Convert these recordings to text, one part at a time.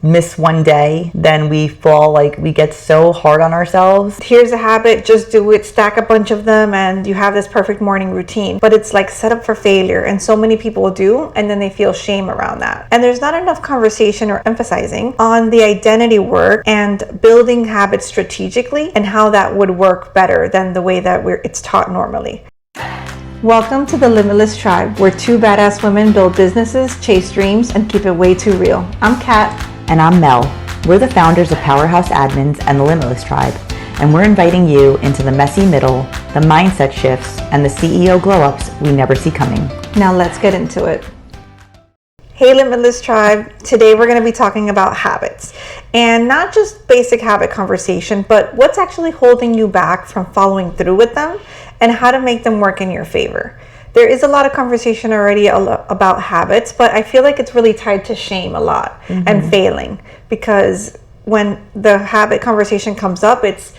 miss one day, then we get so hard on ourselves. Here's a habit, just do it, stack a bunch of them, and you have this perfect morning routine. But it's like set up for failure, and so many people do, and then they feel shame around that. And there's not enough conversation or emphasizing on the identity work and building habits strategically and how that would work better than the way that it's taught normally. Welcome to the Limitless Tribe, where two badass women build businesses, chase dreams, and keep it way too real. I'm Kat. And I'm Mel. We're the founders of Powerhouse Admins and the Limitless Tribe, and we're inviting you into the messy middle, the mindset shifts, and the CEO glow-ups we never see coming. Now let's get into it. Hey Limitless Tribe, today we're going to be talking about habits, and not just basic habit conversation, but what's actually holding you back from following through with them and how to make them work in your favor. There is a lot of conversation already about habits, but I feel like it's really tied to shame a lot and failing, because when the habit conversation comes up, it's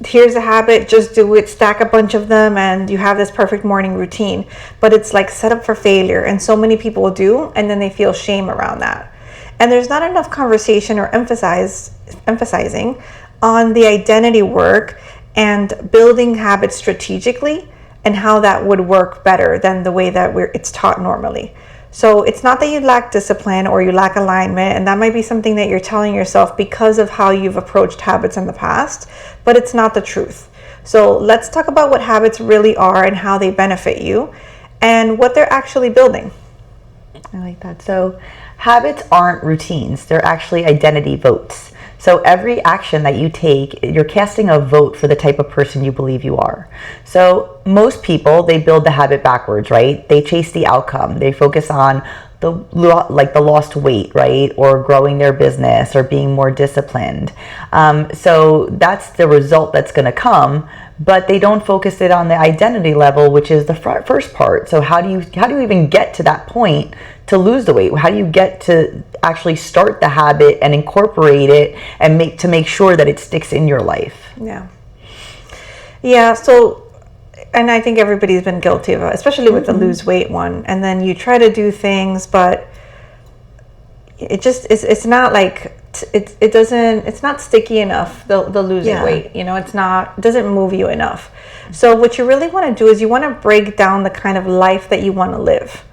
here's a habit, just do it, stack a bunch of them, and you have this perfect morning routine. But it's like set up for failure, and so many people do, and then they feel shame around that. And there's not enough conversation or emphasizing on the identity work and building habits strategically and how that would work better than the way that it's taught normally. So it's not that you lack discipline or you lack alignment, and that might be something that you're telling yourself because of how you've approached habits in the past, but it's not the truth. So let's talk about what habits really are and how they benefit you and what they're actually building. I like that. So habits aren't routines, they're actually identity votes. So every action that you take, you're casting a vote for the type of person you believe you are. So most people, they build the habit backwards, right? They chase the outcome. They focus on the lost weight, right? Or growing their business or being more disciplined. So that's the result that's going to come, but they don't focus it on the identity level, which is the first part. So how do you even get to that point to lose the weight? How do you get to actually start the habit and incorporate it and make sure that it sticks in your life? Yeah. So, and I think everybody's been guilty of it, especially with the lose weight one. And then you try to do things, but it's not like it's not sticky enough, the losing weight, it doesn't move you enough. So what you really want to do is you want to break down the kind of life that you want to live.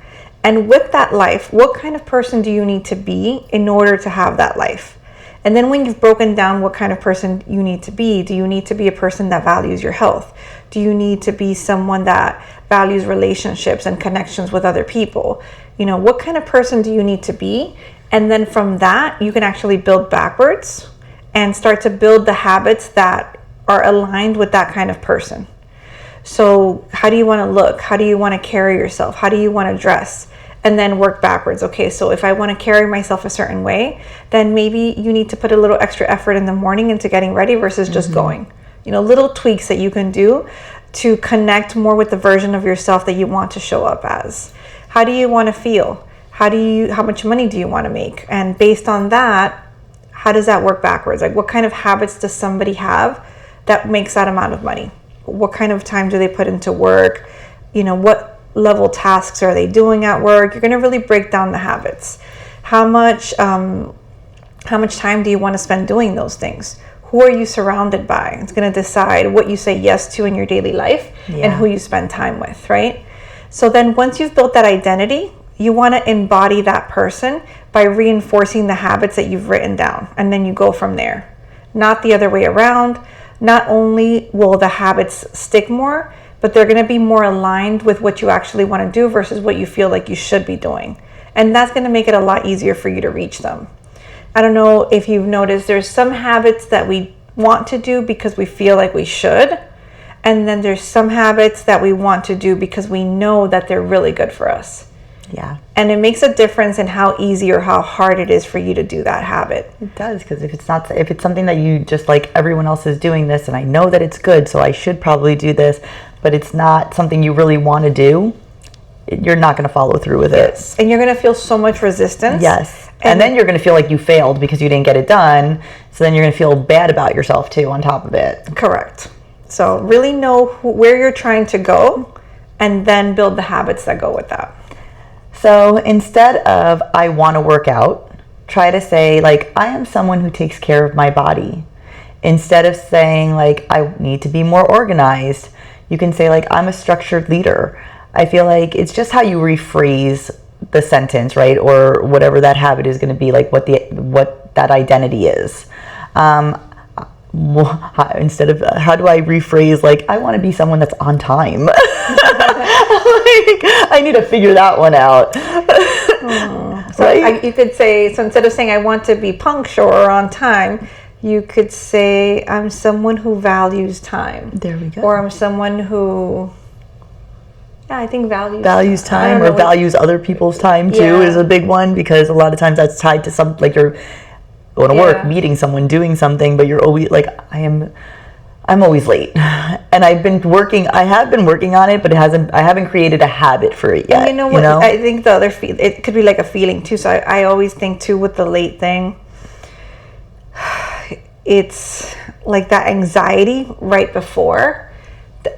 And with that life, what kind of person do you need to be in order to have that life? And then when you've broken down what kind of person you need to be, do you need to be a person that values your health? Do you need to be someone that values relationships and connections with other people? What kind of person do you need to be? And then from that, you can actually build backwards and start to build the habits that are aligned with that kind of person. So how do you want to look? How do you want to carry yourself? How do you want to dress? And then work backwards. Okay, so if I want to carry myself a certain way, then maybe you need to put a little extra effort in the morning into getting ready versus just going. Little tweaks that you can do to connect more with the version of yourself that you want to show up as. How do you want to feel? How much money do you want to make? And based on that, how does that work backwards? Like, what kind of habits does somebody have that makes that amount of money? What kind of time do they put into work? What level tasks are they doing at work? You're going to really break down the habits. How much time do you want to spend doing those things? Who are you surrounded by? It's going to decide what you say yes to in your daily life and who you spend time with, right? So then once you've built that identity, you want to embody that person by reinforcing the habits that you've written down. And then you go from there, not the other way around. Not only will the habits stick more, but they're going to be more aligned with what you actually want to do versus what you feel like you should be doing. And that's going to make it a lot easier for you to reach them. I don't know if you've noticed, there's some habits that we want to do because we feel like we should. And then there's some habits that we want to do because we know that they're really good for us. Yeah. And it makes a difference in how easy or how hard it is for you to do that habit. It does, because if it's something that you just like, everyone else is doing this and I know that it's good, so I should probably do this, but it's not something you really want to do, you're not going to follow through with it. And you're going to feel so much resistance. Yes. And then you're going to feel like you failed because you didn't get it done. So then you're going to feel bad about yourself too on top of it. Correct. So really know where you're trying to go and then build the habits that go with that. So instead of I want to work out, try to say, like, I am someone who takes care of my body. Instead of saying, like, I need to be more organized, you can say, like, I'm a structured leader. I feel like it's just how you rephrase the sentence, right? Or whatever that habit is going to be, like what that identity is. Instead of how do I rephrase, like, I want to be someone that's on time. Like, I need to figure that one out. So right? You could say, so instead of saying I want to be punctual or on time, you could say I'm someone who values time. There we go. Or I'm someone who, I think values time, or values other people's time too is a big one, because a lot of times that's tied to some, like, you're going to work, meeting someone, doing something, but you're always like, I'm always late. And I have been working on it, but I haven't created a habit for it yet. And you know what? I think the other it could be like a feeling too. So I always think too with the late thing, it's like that anxiety right before.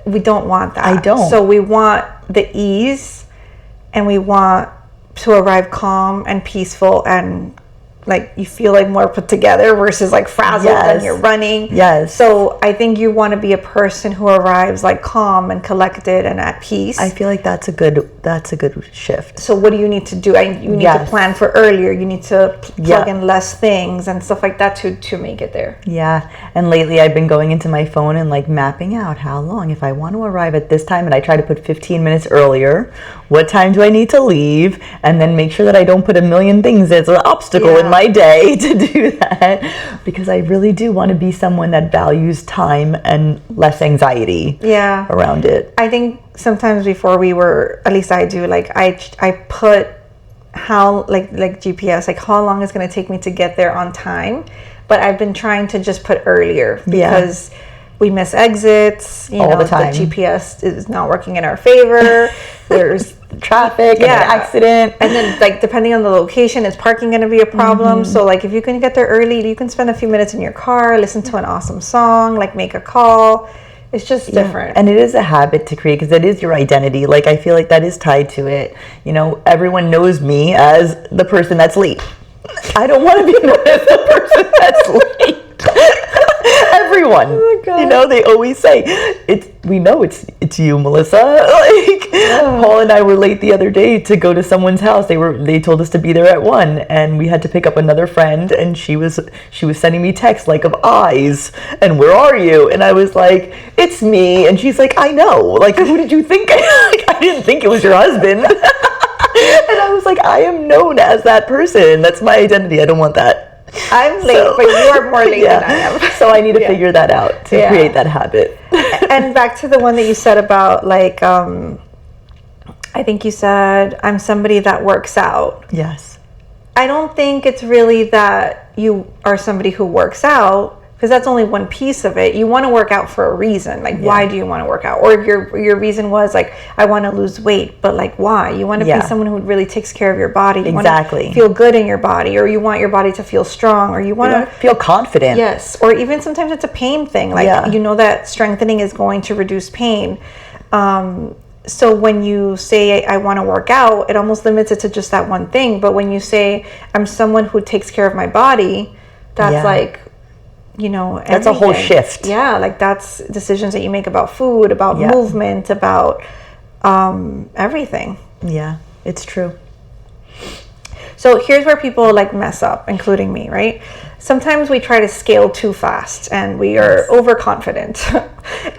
We don't want that. I don't. So we want the ease, and we want to arrive calm and peaceful, and like you feel like more put together versus like frazzled when you're running. Yes. So I think you want to be a person who arrives like calm and collected and at peace. I feel like that's a good shift. So what do you need to do? You need to plan for earlier. You need to plug in less things and stuff like that to make it there. Yeah. And lately I've been going into my phone and like mapping out how long, if I want to arrive at this time, and I try to put 15 minutes earlier, what time do I need to leave? And then make sure that I don't put a million things as an obstacle in my day to do that, because I really do want to be someone that values time and less anxiety around it. I think sometimes before we were, at least I do, like I put how like GPS, like how long it's going to take me to get there on time, but I've been trying to just put earlier because we miss exits, all the time. The GPS is not working in our favor. There's traffic and an accident, and then like depending on the location, is parking going to be a problem? So like if you can get there early, you can spend a few minutes in your car, listen to an awesome song, like make a call. It's just different. And it is a habit to create, because it is your identity. Like, I feel like that is tied to it. You know, everyone knows me as the person that's late. I don't want to be known as the person that's late. Everyone, oh my God. You know, they always say we know it's you, Melissa. Like, Paul and I were late the other day to go to someone's house. They told us to be there at 1, and we had to pick up another friend, and she was sending me texts like of eyes and where are you? And I was like, it's me. And she's like, I know. Like, who did you think? I didn't think it was your husband. And I was like, I am known as that person. That's my identity. I don't want that. I'm late, but you are more late than I am. So I need to figure that out to create that habit. And back to the one that you said about like, I think you said, I'm somebody that works out. Yes. I don't think it's really that you are somebody who works out, because that's only one piece of it. You want to work out for a reason. Like, why do you want to work out? Or if your reason was like, I want to lose weight, but like, why? You want to be someone who really takes care of your body. You want to feel good in your body, or you want your body to feel strong, or you want to feel confident. Yes. Or even sometimes it's a pain thing. Like, you know that strengthening is going to reduce pain. So when you say, I want to work out, it almost limits it to just that one thing. But when you say, I'm someone who takes care of my body, that's like, you know, everything. That's a whole shift. Yeah, like that's decisions that you make about food, about movement, about everything. Yeah, it's true. So here's where people like mess up, including me, right? Sometimes we try to scale too fast, and we are overconfident.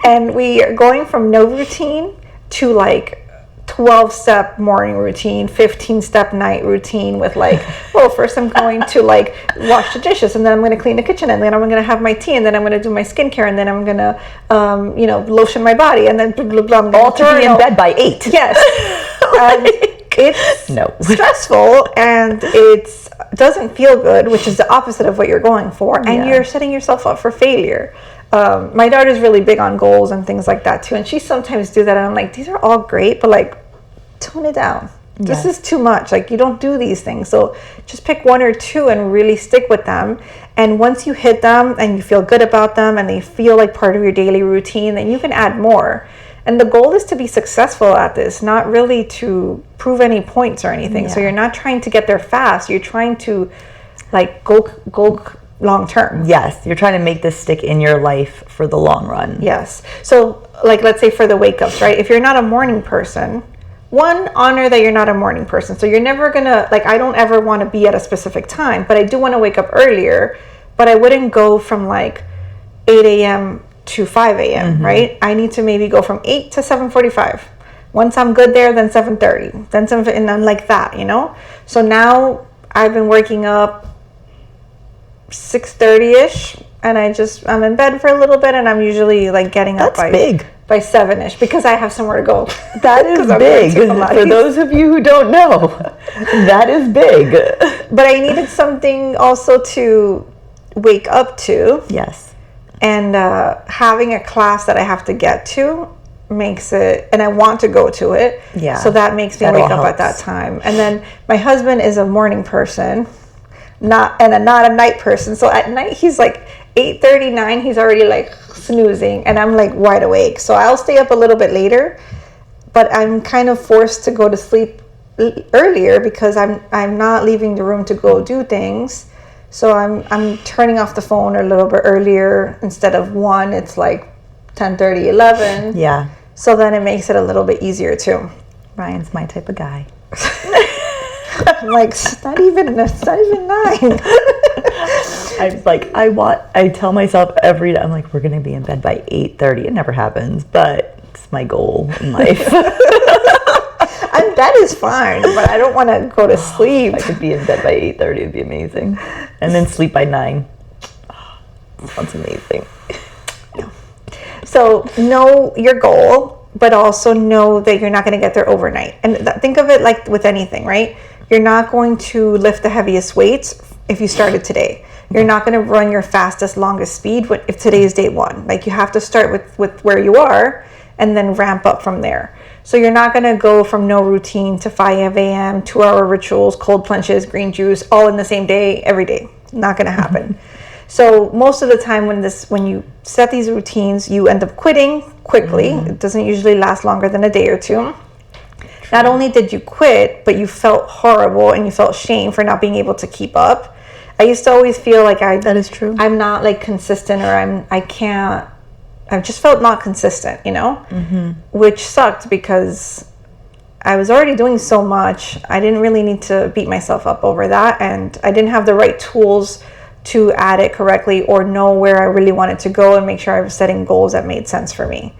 And we are going from no routine to like 12-step morning routine, 15-step night routine with like, well, first I'm going to like wash the dishes, and then I'm going to clean the kitchen, and then I'm going to have my tea, and then I'm going to do my skincare, and then I'm going to, lotion my body, and then blah, blah, blah. I'm all to be in bed by 8. Yes. And it's stressful, and it doesn't feel good, which is the opposite of what you're going for, and you're setting yourself up for failure. My daughter's really big on goals and things like that too, and she sometimes do that, and I'm like, these are all great, but like, tone it down. This is too much. Like, you don't do these things. So just pick 1 or 2 and really stick with them. And once you hit them and you feel good about them and they feel like part of your daily routine, then you can add more. And the goal is to be successful at this, not really to prove any points or anything. So you're not trying to get there fast. You're trying to like go long term. Yes, you're trying to make this stick in your life for the long run. Yes. So like, let's say for the wake ups, right? If you're not a morning person, one, honor that you're not a morning person. So you're never gonna, like, I don't ever want to be at a specific time, but I do want to wake up earlier, but I wouldn't go from like 8 a.m. to 5 a.m., right? I need to maybe go from 8 to 7:45. Once I'm good there, then 7:30, then 7, and then like that, you know? So now I've been waking up 6:30ish, and I'm in bed for a little bit, and I'm usually like getting up by 7ish, because I have somewhere to go. That is big. For those of you who don't know, that is big. But I needed something also to wake up to. Yes. And having a class that I have to get to makes it, and I want to go to it. Yeah. So that makes me wake up at that time. And then my husband is a morning person, not a night person. So at night he's like 8:39, he's already like snoozing, and I'm like wide awake. So I'll stay up a little bit later, but I'm kind of forced to go to sleep earlier because I'm not leaving the room to go do things. So I'm turning off the phone a little bit earlier. Instead of 1, it's like 10:30, 11. Yeah. So then it makes it a little bit easier too. Ryan's my type of guy. I'm like, it's not even 9. I tell myself every day, I'm like, we're going to be in bed by 8:30. It never happens, but it's my goal in life. And bed is fine, but I don't want to go to sleep. I could be in bed by 8:30. It'd be amazing. And then sleep by 9. That's amazing. Yeah. So know your goal, but also know that you're not going to get there overnight. And think of it like with anything, right? You're not going to lift the heaviest weights if you started today. You're not going to run your fastest, longest speed if today is day 1. Like, you have to start with where you are and then ramp up from there. So you're not going to go from no routine to 5 a.m., 2-hour rituals, cold plunges, green juice, all in the same day, every day. Not going to happen. So most of the time when you set these routines, you end up quitting quickly. It doesn't usually last longer than a day or two. Not only did you quit, but you felt horrible and you felt shame for not being able to keep up. I used to always feel like that is true. I'm not like consistent, or I just felt not consistent, you know, which sucked because I was already doing so much. I didn't really need to beat myself up over that. And I didn't have the right tools to add it correctly or know where I really wanted to go and make sure I was setting goals that made sense for me.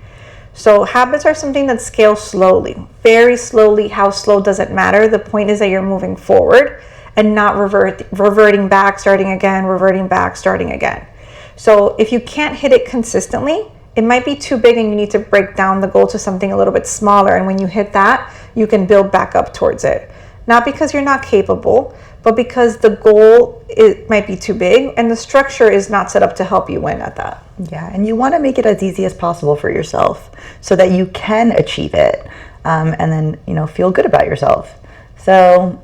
So habits are something that scale slowly, very slowly. How slow doesn't matter. The point is that you're moving forward and not reverting back, starting again, reverting back, starting again. So if you can't hit it consistently, it might be too big and you need to break down the goal to something a little bit smaller. And when you hit that, you can build back up towards it. Not because you're not capable, but because the goal might be too big and the structure is not set up to help you win at that. Yeah, and you want to make it as easy as possible for yourself so that you can achieve it, and then, feel good about yourself. So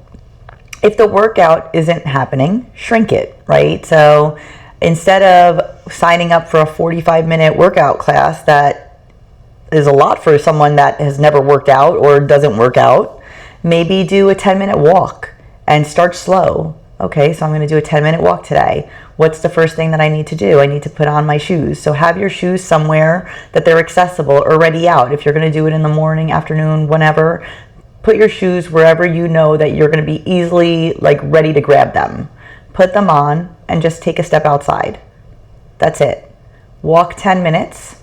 if the workout isn't happening, shrink it, right? So instead of signing up for a 45-minute workout class that is a lot for someone that has never worked out or doesn't work out, maybe do a 10-minute walk and start slow. Okay, so I'm going to do a 10-minute walk today. What's the first thing that I need to do? I need to put on my shoes. So have your shoes somewhere that they're accessible or ready out. If you're going to do it in the morning, afternoon, whenever, put your shoes wherever you know that you're going to be easily ready to grab them. Put them on and just take a step outside. That's it. Walk 10 minutes.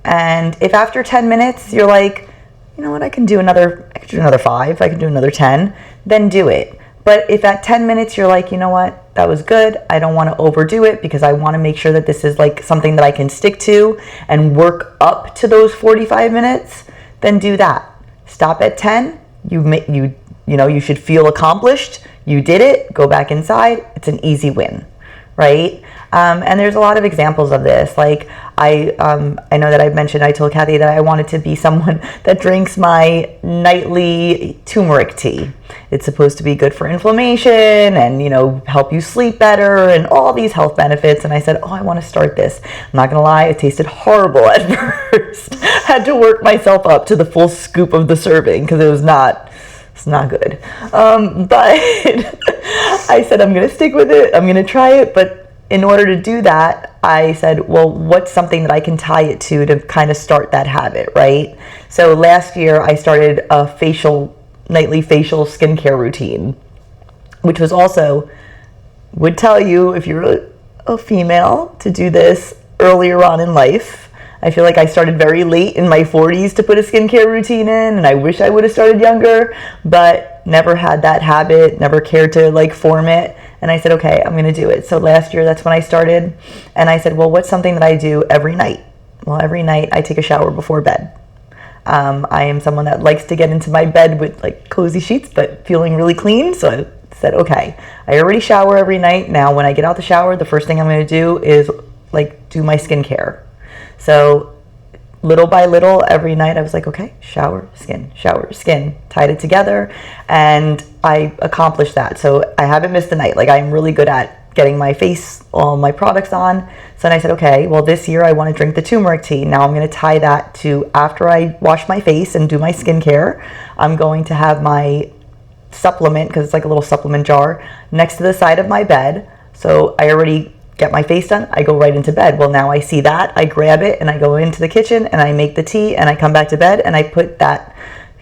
And if after 10 minutes you're like, you know what, I can do another 5, I can do another 10, then do it. But if at 10 minutes you're like, you know what, that was good, I don't want to overdo it because I want to make sure that this is something that I can stick to and work up to those 45 minutes, then do that. Stop at 10. You should feel accomplished. You did it. Go back inside. It's an easy win, right? And there's a lot of examples of this. I know that I told Cathy that I wanted to be someone that drinks my nightly turmeric tea. It's supposed to be good for inflammation and, help you sleep better and all these health benefits. And I said, I want to start this. I'm not going to lie, it tasted horrible at first. Had to work myself up to the full scoop of the serving because it was not It's not good. But I said, I'm going to stick with it. I'm going to try it. But in order to do that, I said, well, what's something that I can tie it to kind of start that habit, right? So last year I started a nightly facial skincare routine, which was also, would tell you if you're a female to do this earlier on in life. I feel like I started very late in my 40s to put a skincare routine in, and I wish I would have started younger, but never had that habit, never cared to like form it. And I said, okay, I'm going to do it. So last year, that's when I started. And I said, well, what's something that I do every night? Well, every night I take a shower before bed. I am someone that likes to get into my bed with like cozy sheets, but feeling really clean. So I said, okay, I already shower every night. Now, when I get out the shower, the first thing I'm going to do is like do my skincare. So little by little, every night I was like, okay, shower, skin, tied it together, and I accomplished that. So I haven't missed a night. Like, I'm really good at getting my face, all my products on. So then I said, okay, well, this year I want to drink the turmeric tea. Now I'm going to tie that to after I wash my face and do my skincare, I'm going to have my supplement, because it's like a little supplement jar, next to the side of my bed. So I already get my face done, I go right into bed. Well, now I see that, I grab it and I go into the kitchen and I make the tea and I come back to bed and I put that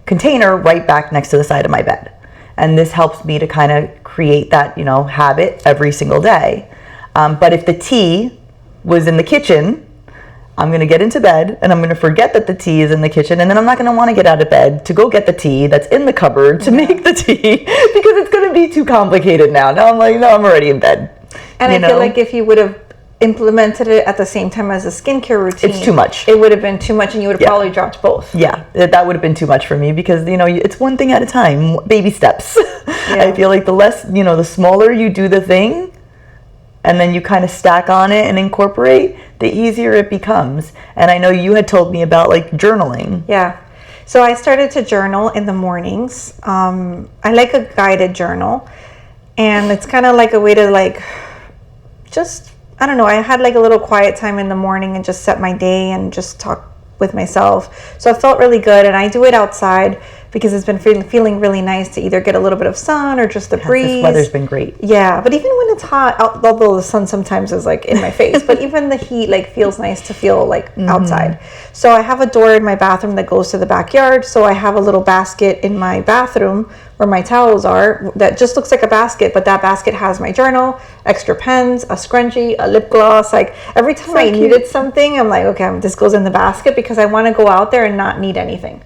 container right back next to the side of my bed. And this helps me to kind of create that, habit every single day. But if the tea was in the kitchen, I'm going to get into bed and I'm going to forget that the tea is in the kitchen, and then I'm not going to want to get out of bed to go get the tea that's in the cupboard to make the tea because it's going to be too complicated now. Now I'm like, no, I'm already in bed. And I feel like if you would have implemented it at the same time as a skincare routine, it's too much. It would have been too much, and you would have probably dropped both. Yeah, that would have been too much for me because, it's one thing at a time, baby steps. Yeah. I feel like the less, the smaller you do the thing, and then you kind of stack on it and incorporate, the easier it becomes. And I know you had told me about like journaling. Yeah. So I started to journal in the mornings. I like a guided journal, and it's kind of like a way to I don't know, I had like a little quiet time in the morning and just set my day and just talk with myself. So I felt really good, and I do it outside because it's been feeling really nice to either get a little bit of sun or just the breeze. This weather's been great. Yeah, but even when it's hot, although the sun sometimes is like in my face, but even the heat feels nice to feel like outside. So I have a door in my bathroom that goes to the backyard. So I have a little basket in my bathroom where my towels are that just looks like a basket, but that basket has my journal, extra pens, a scrunchie, a lip gloss. Like every time I needed something, I'm like, okay, this goes in the basket because I want to go out there and not need anything.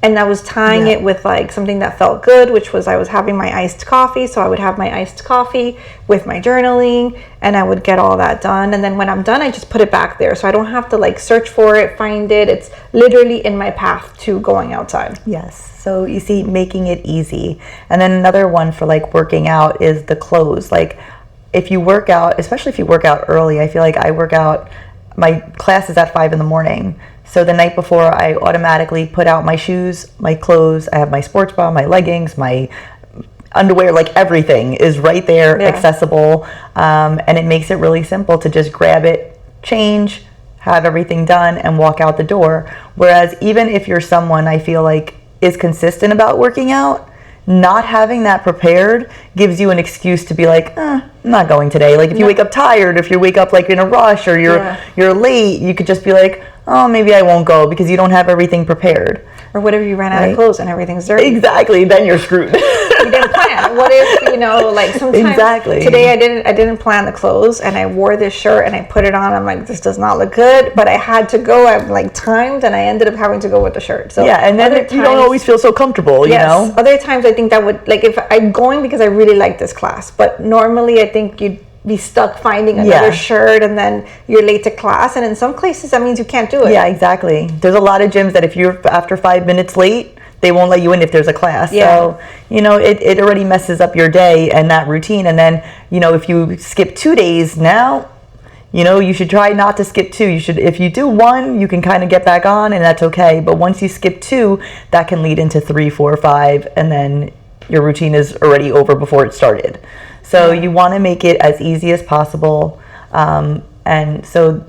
And I was tying it with like something that felt good, which was I was having my iced coffee. So I would have my iced coffee with my journaling, and I would get all that done. And then when I'm done, I just put it back there. So I don't have to like search for it, find it. It's literally in my path to going outside. Yes. So you see, making it easy. And then another one for like working out is the clothes. Like if you work out, especially if you work out early, I feel like I work out, my class is at 5 a.m. So the night before, I automatically put out my shoes, my clothes. I have my sports bra, my leggings, my underwear, like everything is right there, accessible. And it makes it really simple to just grab it, change, have everything done, and walk out the door. Whereas even if you're someone I feel like is consistent about working out, not having that prepared gives you an excuse to be like, I'm not going today. Like if you wake up tired, if you wake up like in a rush or you're late, you could just be like, oh, maybe I won't go because you don't have everything prepared. Or what if you ran out of clothes and everything's dirty? Exactly. Then you're screwed. You didn't plan. What if, like sometimes today I didn't plan the clothes and I wore this shirt and I put it on. I'm like, this does not look good, but I had to go. I'm like timed and I ended up having to go with the shirt. So and then you don't always feel so comfortable, you know? Other times I think that would, like if I'm going because I really like this class, but normally I think you'd be stuck finding another shirt and then you're late to class, and in some places that means you can't do it. Yeah, exactly. There's a lot of gyms that if you're after 5 minutes late, they won't let you in if there's a class. So, it already messes up your day and that routine. And then, if you skip 2 days now, you should try not to skip 2. You should, if you do 1, you can kind of get back on and that's okay. But once you skip 2, that can lead into 3, 4, 5, and then your routine is already over before it started. So you want to make it as easy as possible. And so,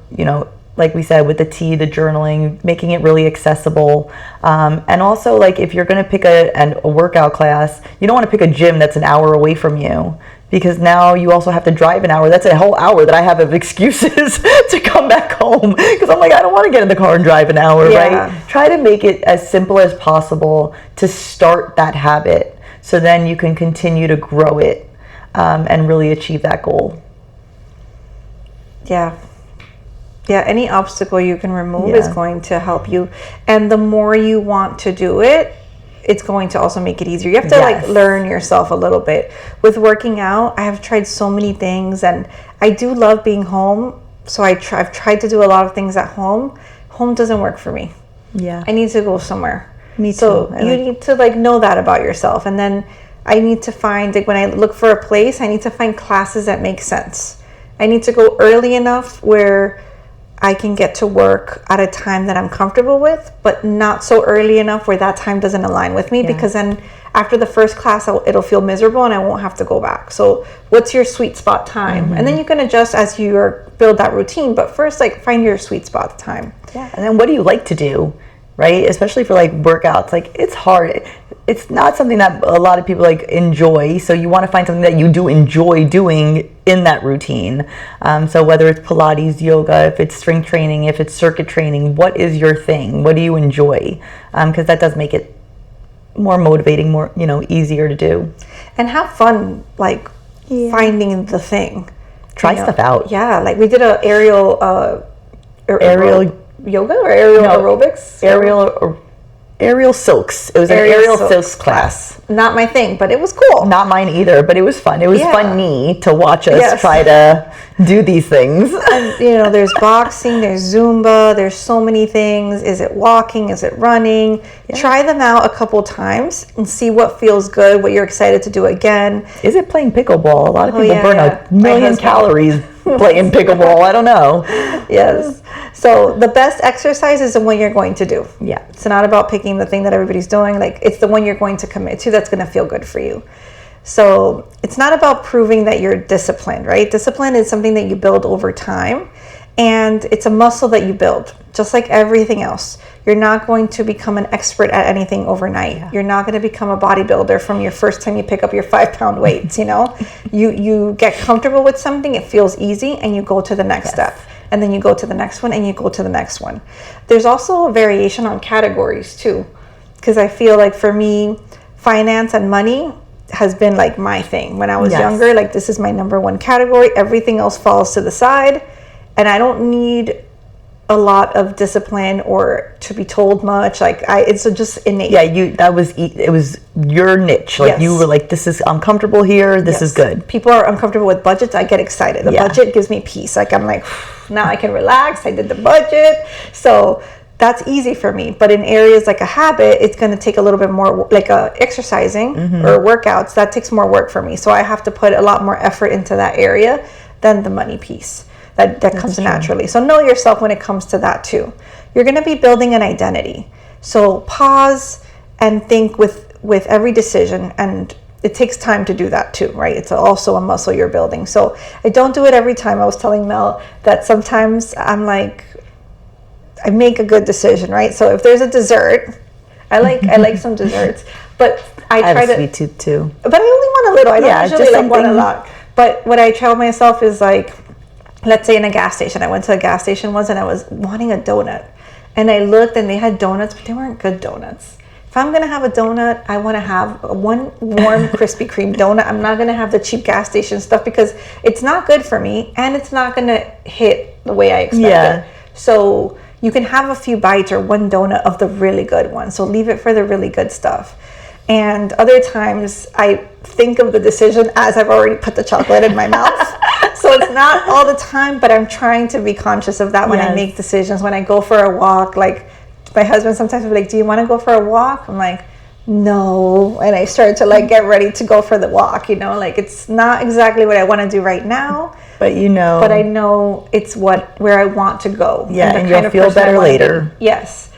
like we said, with the tea, the journaling, making it really accessible. And also, like, if you're going to pick a workout class, you don't want to pick a gym that's an hour away from you, because now you also have to drive an hour. That's a whole hour that I have of excuses to come back home, because I'm like, I don't want to get in the car and drive an hour, right? Try to make it as simple as possible to start that habit, so then you can continue to grow it and really achieve that goal. Yeah, any obstacle you can remove is going to help you. And the more you want to do it, it's going to also make it easier. You have to like learn yourself a little bit. With working out, I have tried so many things, and I do love being home. So I've tried to do a lot of things at home. Home doesn't work for me. Yeah. I need to go somewhere. Me too. So you need to like know that about yourself. And then I need to find, like, when I look for a place, I need to find classes that make sense. I need to go early enough where I can get to work at a time that I'm comfortable with, but not so early enough where that time doesn't align with me, because then after the first class, it'll feel miserable and I won't have to go back. So what's your sweet spot time? And then you can adjust as you build that routine, but first, like, find your sweet spot time. Yeah. And then what do you like to do, right? Especially for like workouts, like, it's hard. It's not something that a lot of people like enjoy, so you want to find something that you do enjoy doing in that routine. So whether it's Pilates, yoga, if it's strength training, if it's circuit training, what is your thing? What do you enjoy? Because that does make it more motivating, more, easier to do. And have fun, like, finding the thing. Try stuff out. Yeah, like we did a aerial yoga or aerial aerobics. Aerial silks. It was an aerial silks class. Not my thing, but it was cool. Not mine either, but it was fun. It was funny to watch us try to do these things. And, there's boxing, there's Zumba, there's so many things. Is it walking? Is it running? Yeah. Try them out a couple times and see what feels good, what you're excited to do again. Is it playing pickleball? A lot of people burn a million calories playing pickleball. I don't know. Yes. So the best exercise is the one you're going to do. Yeah. It's not about picking the thing that everybody's doing. Like, it's the one you're going to commit to that's going to feel good for you. So it's not about proving that you're disciplined, right? Discipline is something that you build over time, and it's a muscle that you build, just like everything else. You're not going to become an expert at anything overnight. Yeah. You're not going to become a bodybuilder from your first time you pick up your 5-pound weights, You get comfortable with something, it feels easy, and you go to the next step. And then you go to the next one, and you go to the next one. There's also a variation on categories too, because I feel like for me, finance and money has been like my thing. When I was younger, like, this is my number one category. Everything else falls to the side, and I don't need a lot of discipline or to be told much. Like, it's just innate. Yeah, it was your niche. Like, you were like, I'm comfortable here. This is good. People are uncomfortable with budgets. I get excited. The budget gives me peace. Like, I'm like, now I can relax. I did the budget. So that's easy for me. But in areas like a habit, it's going to take a little bit more, like exercising or workouts. That takes more work for me. So I have to put a lot more effort into that area than the money piece. That comes naturally. So know yourself when it comes to that too. You're going to be building an identity. So pause and think with every decision, and it takes time to do that too, right? It's also a muscle you're building. So I don't do it every time. I was telling Mel that sometimes I'm like, I make a good decision, right? So if there's a dessert, I like some desserts, but I try have a sweet tooth too. But I only want a little. I don't usually want a lot. But what I tell myself is, like, let's say in a gas station. I went to a gas station once and I was wanting a donut. And I looked and they had donuts, but they weren't good donuts. If I'm going to have a donut, I want to have one warm Krispy Kreme donut. I'm not going to have the cheap gas station stuff, because it's not good for me and it's not going to hit the way I expect it. So you can have a few bites or one donut of the really good one. So leave it for the really good stuff. And other times I think of the decision as I've already put the chocolate in my mouth. So it's not all the time, but I'm trying to be conscious of that when I make decisions. When I go for a walk, like, my husband sometimes will be like, do you want to go for a walk? I'm like, no. And I start to, like, get ready to go for the walk, like, it's not exactly what I want to do right now. But I know it's where I want to go. Yeah, and you'll feel better later. Yes.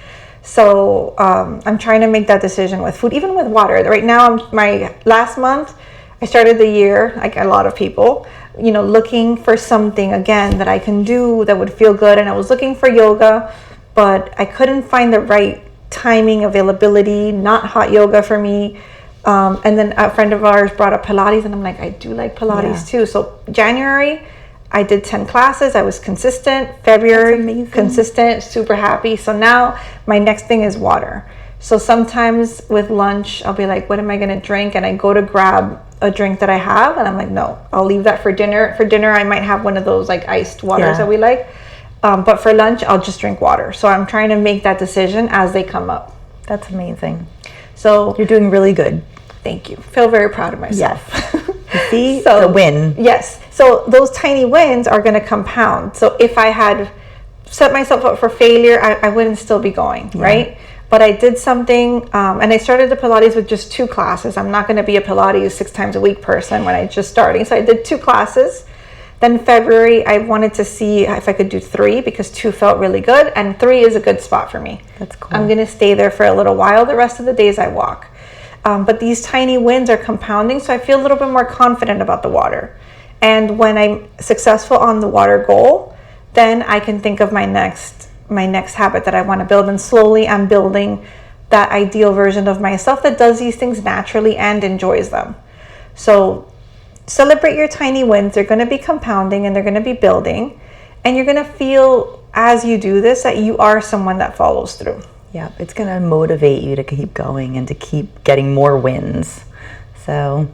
So I'm trying to make that decision with food, even with water. Right now, my last month, I started the year, like a lot of people, looking for something again that I can do that would feel good. And I was looking for yoga, but I couldn't find the right timing, availability, not hot yoga for me. And then a friend of ours brought up Pilates, and I'm like, I do like Pilates too. So January, I did 10 classes. I was consistent. February, consistent, super happy. So now my next thing is water. So sometimes with lunch, I'll be like, what am I going to drink? And I go to grab a drink that I have, and I'm like, no, I'll leave that for dinner. For dinner, I might have one of those like iced waters that we like. But for lunch, I'll just drink water. So I'm trying to make that decision as they come up. That's amazing. So you're doing really good. Thank you. Feel very proud of myself. Yes. You see, the win. Yes. So those tiny wins are going to compound. So if I had set myself up for failure, I wouldn't still be going, right? But I did something, and I started the Pilates with just 2 classes. I'm not going to be a Pilates 6 times a week person when I'm just starting. So I did 2 classes. Then February, I wanted to see if I could do 3 because 2 felt really good, and 3 is a good spot for me. That's cool. I'm going to stay there for a little while. The rest of the days I walk. But these tiny wins are compounding, so I feel a little bit more confident about the water. And when I'm successful on the water goal, then I can think of my next habit that I want to build. And slowly I'm building that ideal version of myself that does these things naturally and enjoys them. So celebrate your tiny wins. They're going to be compounding and they're going to be building. And you're going to feel as you do this that you are someone that follows through. Yeah, it's going to motivate you to keep going and to keep getting more wins. So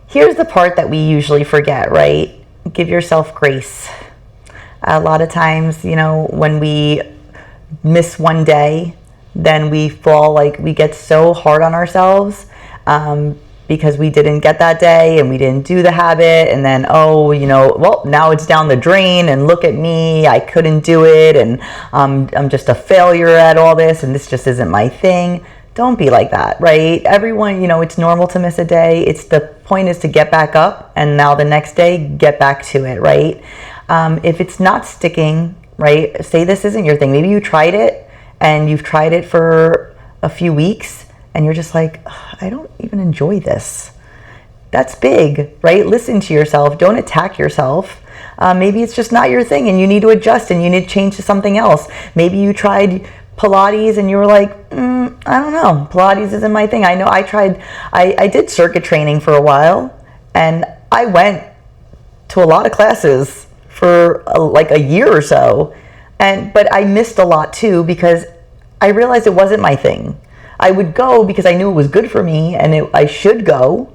here's the part that we usually forget, right? Give yourself grace. A lot of times, when we miss one day, then we get so hard on ourselves because we didn't get that day and we didn't do the habit. And then, well, now it's down the drain and look at me, I couldn't do it. And I'm just a failure at all this and this just isn't my thing. Don't be like that, right? Everyone, it's normal to miss a day. The point is to get back up and now the next day, get back to it, right? If it's not sticking, right, say this isn't your thing. Maybe you tried it and you've tried it for a few weeks and you're just like, I don't even enjoy this. That's big, right? Listen to yourself. Don't attack yourself. Maybe it's just not your thing and you need to adjust and you need to change to something else. Maybe you tried Pilates and you were like, I don't know, Pilates isn't my thing. I know I did circuit training for a while and I went to a lot of classes for like a year or so. But I missed a lot too because I realized it wasn't my thing. I would go because I knew it was good for me and I should go.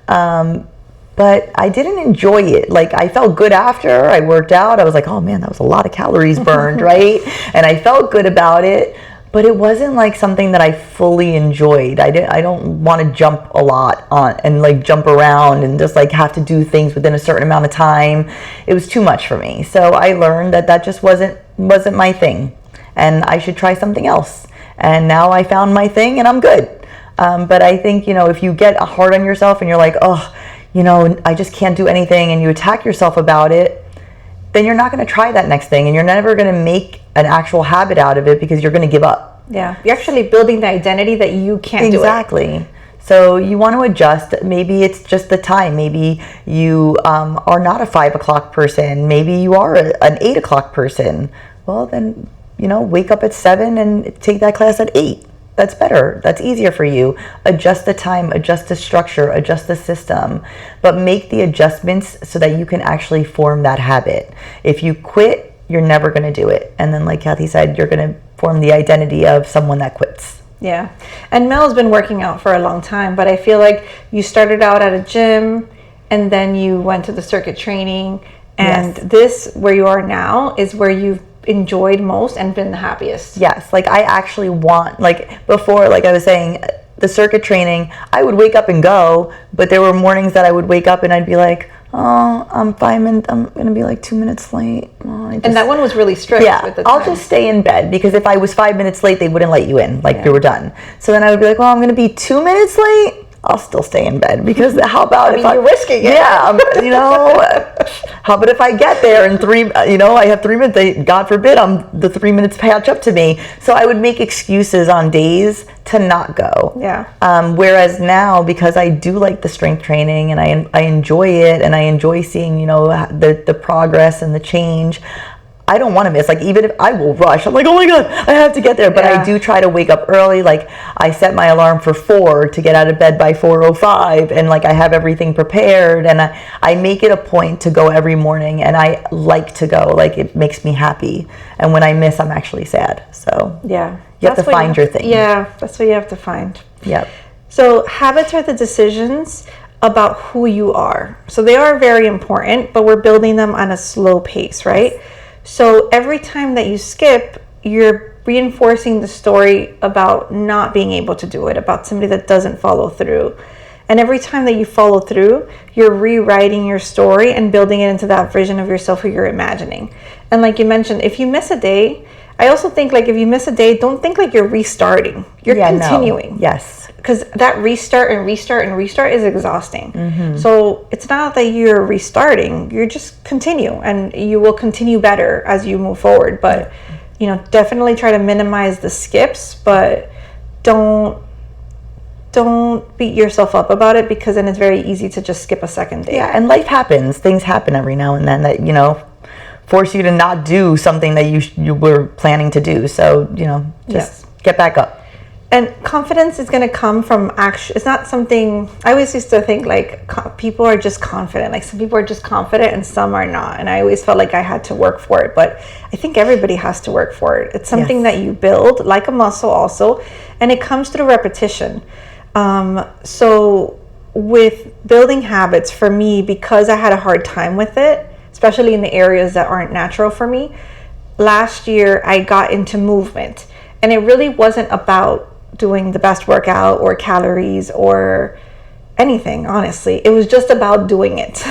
But I didn't enjoy it. Like I felt good after I worked out. I was like, oh man, that was a lot of calories burned, right? And I felt good about it, but it wasn't like something that I fully enjoyed. I don't want to jump a lot on and like jump around and just like have to do things within a certain amount of time. It was too much for me. So I learned that just wasn't my thing and I should try something else. And now I found my thing and I'm good. But I think, if you get hard on yourself and you're like, oh, I just can't do anything and you attack yourself about it, then you're not going to try that next thing and you're never going to make an actual habit out of it because you're going to give up. Yeah. You're actually building the identity that you can't do it. Exactly. So you want to adjust. Maybe it's just the time. Maybe you are not a 5 o'clock person. Maybe you are an 8 o'clock person. Well, then, wake up at 7 and take that class at 8. That's better. That's easier for you. Adjust the time, adjust the structure, adjust the system, but make the adjustments so that you can actually form that habit. If you quit, you're never going to do it. And then like Cathy said, you're going to form the identity of someone that quits. Yeah. And Mel's been working out for a long time, but I feel like you started out at a gym and then you went to the circuit training and this, where you are now, is where you've enjoyed most and been the happiest. Yes, like I actually want, like before, like I was saying, the circuit training, I would wake up and go, but there were mornings that I would wake up and I'd be like, oh, I'm gonna be like 2 minutes late. And that one was really strict. Yeah, with the time. I'll just stay in bed because if I was 5 minutes late, they wouldn't let you in, like you were done. So then I would be like, well, I'm gonna be 2 minutes late. I'll still stay in bed, because how about you're risking it. Yeah, how about if I get there in I have 3 minutes, God forbid the 3 minutes catch up to me. So I would make excuses on days to not go. Yeah. Whereas now, because I do like the strength training and I enjoy it, and I enjoy seeing, the progress and the change, I don't want to miss. Like, even if I will rush, I'm like, oh my God, I have to get there. But I do try to wake up early. Like, I set my alarm for 4 to get out of bed by 4:05, and like I have everything prepared, and I make it a point to go every morning, and I like to go. Like, it makes me happy. And when I miss, I'm actually sad. So yeah, you have to find your thing. Yeah, that's what you have to find. Yep. So habits are the decisions about who you are. So they are very important, but we're building them on a slow pace, right? Yes. So every time that you skip, you're reinforcing the story about not being able to do it, about somebody that doesn't follow through. And every time that you follow through, you're rewriting your story and building it into that version of yourself who you're imagining. And like you mentioned, if you miss a day, I also think, like, if you miss a day, don't think like you're restarting. You're continuing. No. Yes. Because that restart is exhausting. Mm-hmm. So it's not that you're restarting, you're just continue, and you will continue better as you move forward. But, definitely try to minimize the skips, but don't beat yourself up about it, because then it's very easy to just skip a second day. Yeah, and life happens. Things happen every now and then that, force you to not do something that you were planning to do. So, just get back up. And confidence is going to come from action. It's not something, I always used to think like people are just confident. Like, some people are just confident and some are not. And I always felt like I had to work for it. But I think everybody has to work for it. It's something that you build, like a muscle also. And it comes through repetition. So with building habits, for me, because I had a hard time with it, especially in the areas that aren't natural for me, last year I got into movement. And it really wasn't about doing the best workout or calories or anything, honestly. It was just about doing it.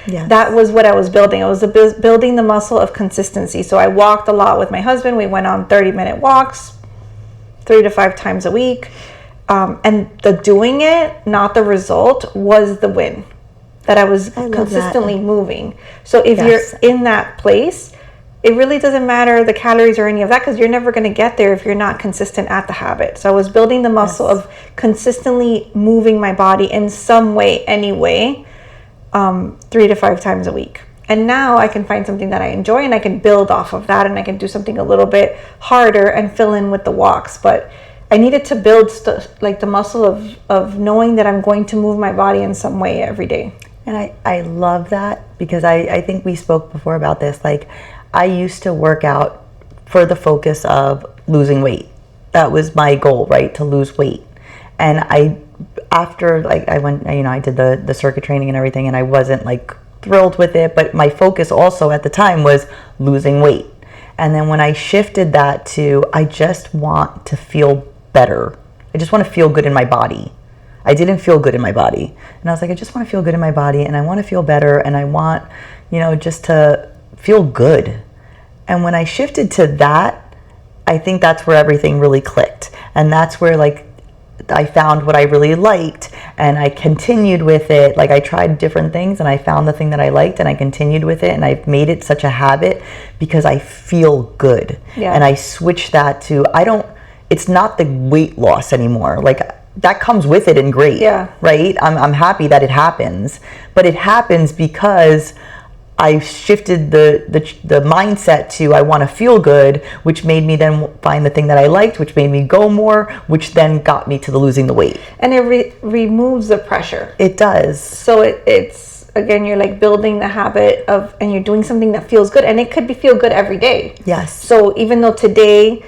Yes. That was what I was building. I was building the muscle of consistency. So I walked a lot with my husband. We went on 30-minute walks 3 to 5 times a week. And the doing it, not the result, was the win. That I was consistently moving. So if you're in that place, it really doesn't matter the calories or any of that, because you're never going to get there if you're not consistent at the habit. So I was building the muscle of consistently moving my body in some way, anyway, 3 to 5 times a week. And now I can find something that I enjoy, and I can build off of that, and I can do something a little bit harder and fill in with the walks. But I needed to build like the muscle of knowing that I'm going to move my body in some way every day. And I love that, because I think we spoke before about this. Like, I used to work out for the focus of losing weight. That was my goal, right? To lose weight. And after I went, I did the circuit training and everything, and I wasn't like thrilled with it, but my focus also at the time was losing weight. And then when I shifted that to, I just want to feel better. I just want to feel good in my body. I didn't feel good in my body. And I was like, I just want to feel good in my body, and I want to feel better, and I want, just to feel good. And when I shifted to that, I think that's where everything really clicked. And that's where I found what I really liked, and I continued with it. Like, I tried different things, and I found the thing that I liked, and I continued with it, and I've made it such a habit because I feel good. Yeah. And I switched that to, it's not the weight loss anymore. Like, that comes with it and great. Yeah. Right? I'm happy that it happens, but it happens because I shifted the mindset to, I want to feel good, which made me then find the thing that I liked, which made me go more, which then got me to the losing the weight. And it removes the pressure. It does. So it's again, you're like building the habit of, and you're doing something that feels good, and it could feel good every day. Yes. So even though today,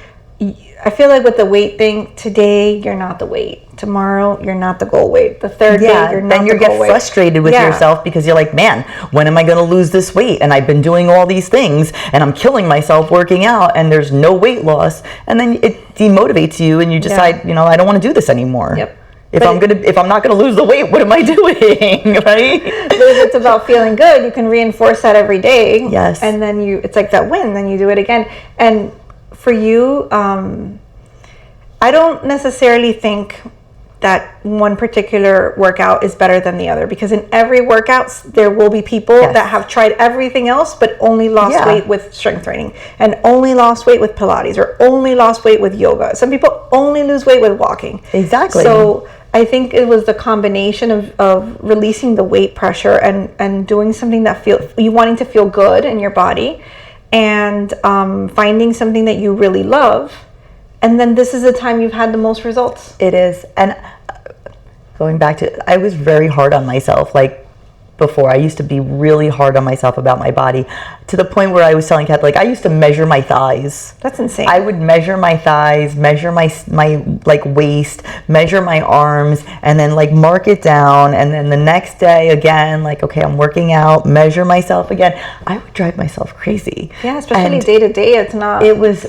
I feel like with the weight thing, today you're not the weight. Tomorrow you're not the goal weight. The third day you're not the goal weight. Then you get frustrated with yourself, because you're like, man, when am I going to lose this weight? And I've been doing all these things, and I'm killing myself working out, and there's no weight loss. And then it demotivates you, and you decide, I don't want to do this anymore. Yep. If I'm not gonna lose the weight, what am I doing? Right? But if it's about feeling good, you can reinforce that every day. Yes. And then it's like that win. Then you do it again. And for you, I don't necessarily think that one particular workout is better than the other, because in every workout there will be people that have tried everything else but only lost weight with strength training, and only lost weight with Pilates, or only lost weight with yoga. Some people only lose weight with walking. Exactly. So I think it was the combination of releasing the weight pressure and doing something that you wanting to feel good in your body, and finding something that you really love. And then this is the time you've had the most results. It is. And going back to, I was very hard on myself. Like before, I used to be really hard on myself about my body, to the point where I was telling Kat, like, I used to measure my thighs. That's insane. I would measure my thighs, measure my like waist, measure my arms, and then like mark it down. And then the next day again, like, okay, I'm working out, measure myself again. I would drive myself crazy. Yeah, especially day to day. It was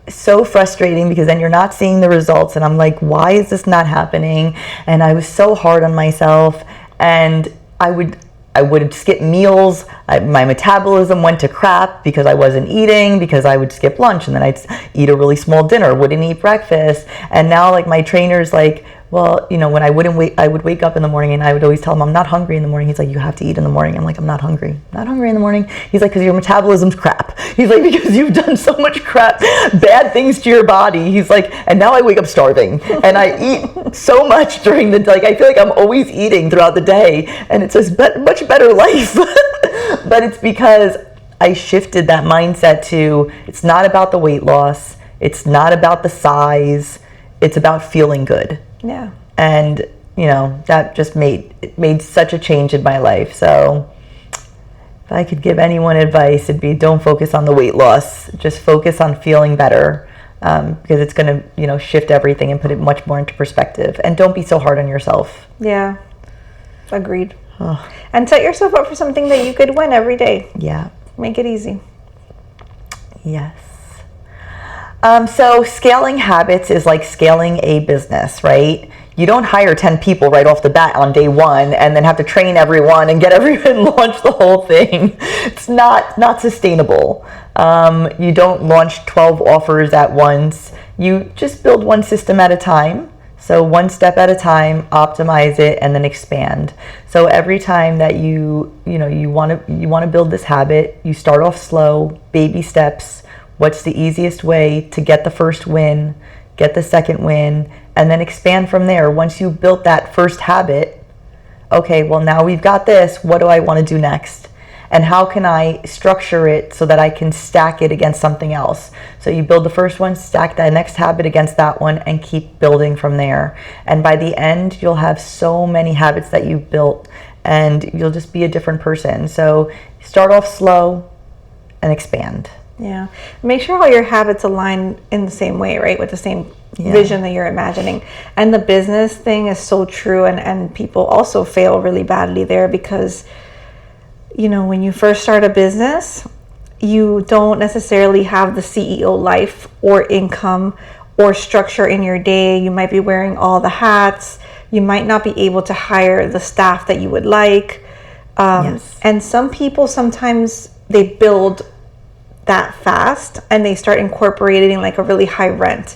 so frustrating, because then you're not seeing the results, and I'm like, why is this not happening? And I was so hard on myself, and I would skip meals. My metabolism went to crap because I wasn't eating, because I would skip lunch, and then I'd eat a really small dinner, wouldn't eat breakfast. And now, like, my trainer's like, well, you know, when I would wake up in the morning, and I would always tell him I'm not hungry in the morning. He's like, you have to eat in the morning. I'm like, I'm not hungry in the morning. He's like, because your metabolism's crap. He's like, because you've done so much crap, bad things to your body. He's like, and now I wake up starving, and I eat so much during the, like, I feel like I'm always eating throughout the day, and it's a much better life. But it's because I shifted that mindset to, it's not about the weight loss, it's not about the size, it's about feeling good. Yeah. And, you know, that just made such a change in my life. So if I could give anyone advice, it'd be, don't focus on the weight loss. Just focus on feeling better, because it's going to, you know, shift everything and put it much more into perspective. And don't be so hard on yourself. Yeah. Agreed. And set yourself up for something that you could win every day. Yeah. Make it easy. Yes. So scaling habits is like scaling a business, right? You don't hire 10 people right off the bat on day one and then have to train everyone and get everyone launch the whole thing. It's not sustainable. You don't launch 12 offers at once. You just build one system at a time. So one step at a time, optimize it, and then expand. So every time that you want to build this habit, you start off slow, baby steps. What's the easiest way to get the first win, get the second win, and then expand from there. Once you've built that first habit, okay, well, now we've got this. What do I want to do next? And how can I structure it so that I can stack it against something else? So you build the first one, stack that next habit against that one, and keep building from there. And by the end, you'll have so many habits that you've built, and you'll just be a different person. So start off slow and expand. Yeah. Make sure all your habits align in the same way, right? With the same vision that you're imagining. And the business thing is so true. And people also fail really badly there, because, you know, when you first start a business, you don't necessarily have the CEO life or income or structure in your day. You might be wearing all the hats. You might not be able to hire the staff that you would like. And some people, sometimes they build that fast and they start incorporating like a really high rent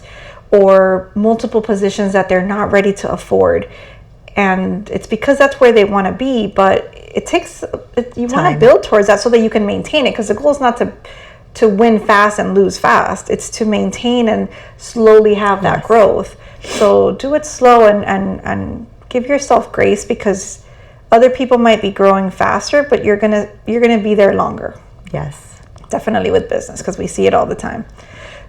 or multiple positions that they're not ready to afford. And it's because that's where they want to be, but it takes, you want to build towards that so that you can maintain it, because the goal is not to win fast and lose fast. It's to maintain and slowly have that growth. So do it slow and give yourself grace, because other people might be growing faster, but you're gonna be there longer. Yes. Definitely with business, because we see it all the time.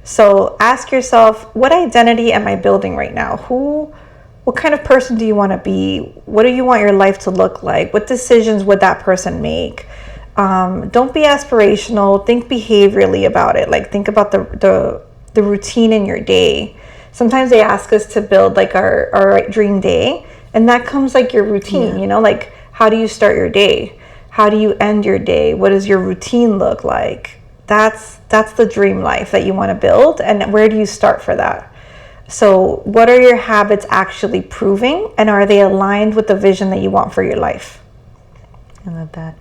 So ask yourself, what identity am I building right now? What kind of person do you want to be? What do you want your life to look like? What decisions would that person make? Don't be aspirational. Think behaviorally about it. Like, think about the routine in your day. Sometimes they ask us to build like our dream day, and that comes like your routine, you know, like, how do you start your day? How do you end your day? What does your routine look like? That's the dream life that you want to build. And where do you start for that? So what are your habits actually proving? And are they aligned with the vision that you want for your life? I love that.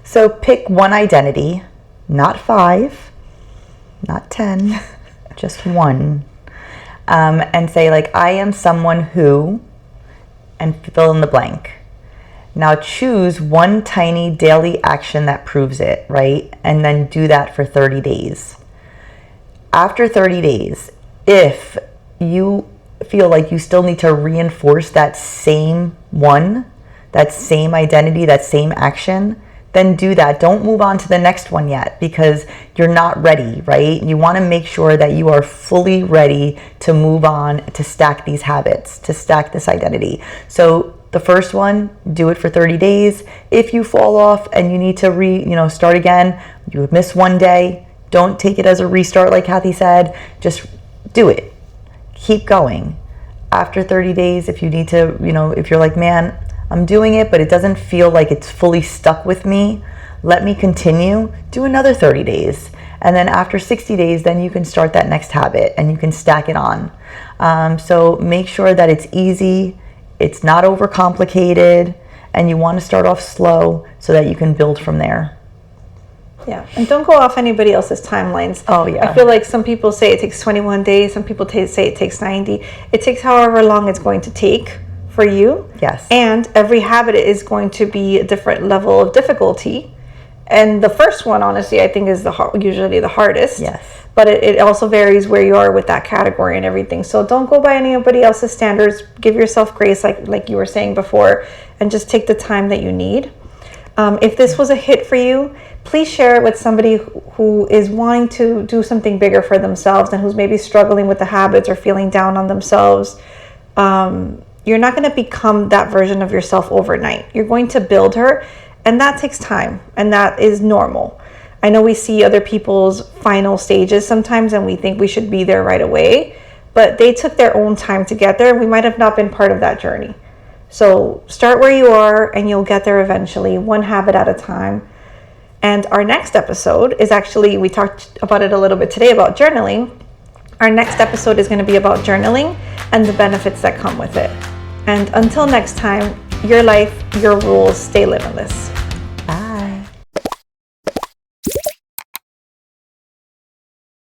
So pick one identity, not 5, not 10, just one. And say, like, I am someone who, and fill in the blank. Now choose one tiny daily action that proves it, right? And then do that for 30 days. After 30 days, if you feel like you still need to reinforce that same identity, that same action, then do that. Don't move on to the next one yet, because you're not ready, right? You want to make sure that you are fully ready to move on, to stack these habits, to stack this identity. So the first one, do it for 30 days. If you fall off and you need to start again, you miss one day, don't take it as a restart like Cathy said. Just do it. Keep going. After 30 days, if you need to, if you're like, man, I'm doing it, but it doesn't feel like it's fully stuck with me, let me continue, do another 30 days. And then after 60 days, then you can start that next habit and you can stack it on. So make sure that it's easy, it's not overcomplicated, and you want to start off slow so that you can build from there. Yeah, and don't go off anybody else's timelines. Oh, yeah. I feel like some people say it takes 21 days, some people say it takes 90. It takes however long it's going to take for you. Yes. And every habit is going to be a different level of difficulty. And the first one, honestly, I think is usually the hardest. Yes. But it also varies where you are with that category and everything. So don't go by anybody else's standards. Give yourself grace, like you were saying before, and just take the time that you need. If this was a hit for you, please share it with somebody who is wanting to do something bigger for themselves and who's maybe struggling with the habits or feeling down on themselves. You're not going to become that version of yourself overnight. You're going to build her, and that takes time, and that is normal. I know we see other people's final stages sometimes, and we think we should be there right away, but they took their own time to get there. We might have not been part of that journey. So start where you are, and you'll get there eventually, one habit at a time. And our next episode is actually, we talked about it a little bit today about journaling. Our next episode is going to be about journaling and the benefits that come with it. And until next time, your life, your rules, stay limitless.